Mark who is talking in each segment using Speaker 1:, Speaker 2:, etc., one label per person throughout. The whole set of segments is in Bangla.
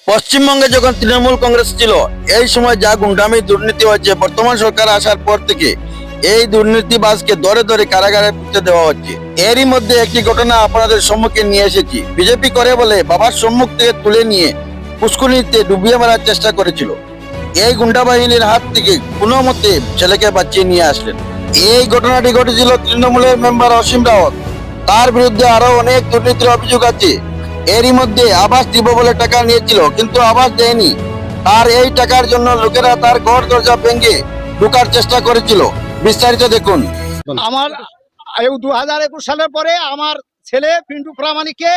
Speaker 1: পশ্চিমবঙ্গে যখন তৃণমূল কংগ্রেস ছিল এই সময় যা গুন্ডামি দুর্নীতি হয়েছে, বর্তমান সরকার আসার পর থেকে এই দুর্নীতিবাজকে ধরে ধরে কারাগারে পুঁতে দেওয়া হচ্ছে। এরই মধ্যে একটি ঘটনা আপনাদের সম্মুখে নিয়ে এসেছি। বিজেপি করে বলে বাবার সম্মুখ থেকে তুলে নিয়ে পুষ্কুনিতে ডুবিয়ে মারার চেষ্টা করেছিল। এই গুন্ডা বাহিনীর হাত থেকে কোনো মতে ছেলেকে বাঁচিয়ে নিয়ে আসলেন। এই ঘটনাটি ঘটেছিল তৃণমূলের মেম্বার অসীম রাওত। তার বিরুদ্ধে আরো অনেক দুর্নীতির অভিযোগ আছে। এরই মধ্যে আবাস দিব বলে টাকা নিয়েছিল, কিন্তু আবাস দেয়নি। আর এই টাকার জন্য লোকেরা তার ঘর দরজা ভেঙে ঢোকার চেষ্টা করেছিল। বিস্তারিত দেখুন।
Speaker 2: আমার 2021 সালের পরে আমার ছেলে পিন্টু প্রামাণিককে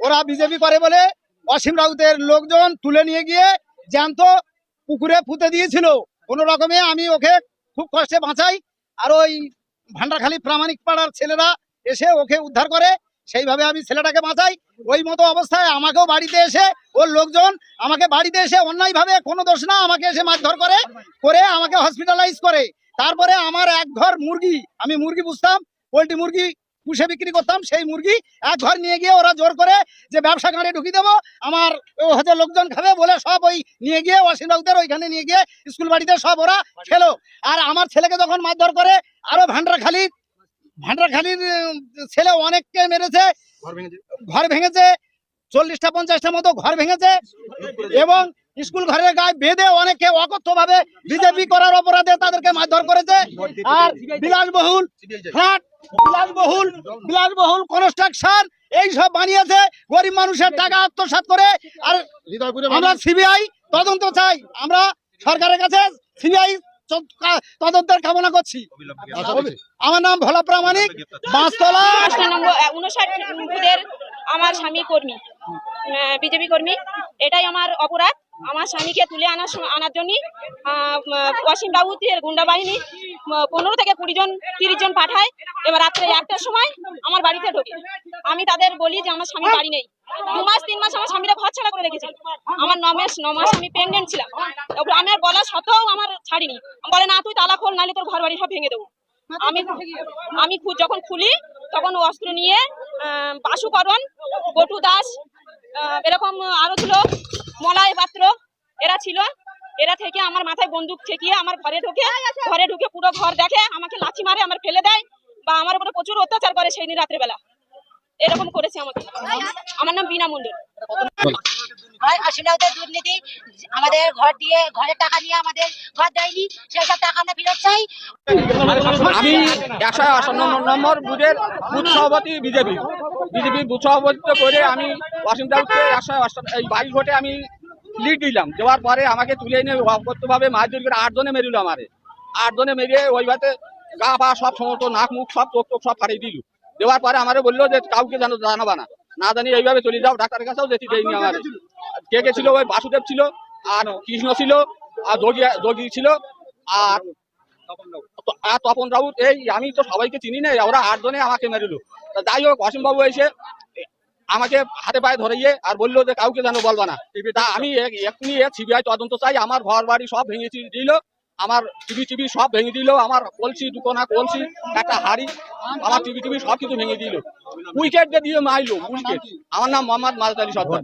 Speaker 2: ওরা বিজেপি করে বলে অসীম রাউতের লোকজন তুলে নিয়ে গিয়ে জ্যান্ত পুকুরে পুঁতে দিয়েছিল। কোনো রকমে আমি ওকে খুব কষ্টে বাঁচাই, আর ওই ভান্ডারখালী প্রামাণিক পাড়ার ছেলেরা এসে ওকে উদ্ধার করে। সেইভাবে আমি ছেলেটাকে বাঁচাই। ওই মতো অবস্থায় আমাকেও বাড়িতে এসে ওর লোকজন আমাকে বাড়িতে এসে অন্যায়ভাবে, কোনো দোষ না, আমাকে এসে মারধর করে আমাকে হসপিটালাইজ করে। তারপরে আমার এক ঘর মুরগি, আমি মুরগি পুষতাম, পোল্ট্রি মুরগি পুষে বিক্রি করতাম, সেই মুরগি এক ঘর নিয়ে গিয়ে ওরা জোর করে যে ব্যবসা গাড়ি ঢুকিয়ে দেবো, আমার হচ্ছে লোকজন খাবে বলে সব ওই নিয়ে গিয়ে অসীম রাউতের ওইখানে নিয়ে গিয়ে স্কুল বাড়িতে সব ওরা খেলো। আর আমার ছেলেকে যখন মারধর করে, আরো ভান্ডারখালীর ছেলে অনেককে মেরেছে, ঘর ভেঙেছে, 40টা 50টা মতো ঘর ভেঙেছে, এবং স্কুল ঘরের গায়ে বেঁধে অনেকে অকথ্য ভাবে বিজেপি করার অপরাধে তাদেরকে মারধর করেছে। আর বিলাসবহুল ফ্ল্যাট, বিলাসবহুল কনস্ট্রাকশন এইসব বানিয়েছে গরিব মানুষের টাকা আত্মসাৎ করে। আর আমরা সিবিআই তদন্ত চাই, আমরা সরকারের কাছে সিবিআই তদন্তের কামনা করছি। আমার নাম ভোলা প্রামাণিক,
Speaker 3: 59 আমার স্বামী কর্মী, বিজেপি কর্মী। এটাই আমার অপরাধ। আমার স্বামীকে তুলে আনার জন্য অসীম রাউতের গুন্ডা বাহিনী 15 থেকে 20 জন 30 জন পাঠায়। এবার রাত্রে 1টার সময় আমার বাড়িতে ঢোকে। আমি তাদের বলি যে আমার স্বামী বাড়ি নেই। 2 মাস 3 মাস আমার স্বামীরা ঘর ছাড়া করে রেখেছিল। আমার 9 মাস আমি প্রেগনেন্ট ছিলাম। আমার বলা সত্ত্বেও আমার ছাড়িনি। বলে না তুই তালা খোল, নাহলে তোর ঘর বাড়ি সব ভেঙে দেবো। আমি যখন খুলি তখন অস্ত্র নিয়ে বাসুকরণ, বটু দাস, এরকম আরো ছিল, মলয় পাত্র, এরা ছিল। এরা থেকে আমার মাথায় বন্দুক ঠেকিয়ে আমার ঘরে ঢুকে পুরো ঘর দেখে, আমাকে লাথি মারে, আমার ফেলে দেয়, বা আমার উপরে প্রচুর অত্যাচার করে। সেই দিন রাত্রেবেলা এরকম করেছে আমাকে। আমার নাম বিনা মন্ডল।
Speaker 4: অসীম রাউতের দুর্নীতি, আমাদের ঘরের টাকা নিয়ে আমাদের ঘর দেয়নি, সেই সব টাকা আমরা ফেরত চাই।
Speaker 5: আমি 158 নম্বর বুথের বুথ সভাপতি, বিজেপির বুথ সভাপতিত্ব করে আমি অসীম রাউতকে 122 ভোটে আমি লিড দিলাম। দেওয়ার পরে আমাকে তুলে এনে অকথ্যভাবে মারধর করে 8 জনে মেরিল। আমারে 8 জনে মেরিয়ে ওই ভাতে গা পা সব সমস্ত নাক মুখ সব চোখ সব ফাটিয়ে দিল। দেওয়ার পরে আমারে বললো যে কাউকে জানাবা না জানি এইভাবে চলে যাও। ডাক্তারের কাছেও যেতে দেয়নি। আমার কে ছিল, ওই বাসুদেব ছিল, আর কৃষ্ণ ছিল, আর যোগী ছিল, আর তপন রাউত। এই আমি তো সবাইকে চিনি না, ওরা 8 জনে আমাকে মেরিল। যাই হোক, অসীম বাবু এসে আমাকে হাতে পায়ে ধরিয়ে আর বললো যে কাউকে যেন বলবা না। তা আমি এক্ষুনি সিবিআই তদন্ত চাই। আমার ঘর বাড়ি সব ভেঙে দিল, আমার টিভি সব ভেঙে দিল, আমার কলসি, দুকোনা কলসি, একটা হাড়ি, আমার টিভি সব কিছু ভেঙে দিল। উইকেট দিয়ে মারলো, উইকেট। আমার নাম মোহাম্মদ মাজেদ আলী সরকার।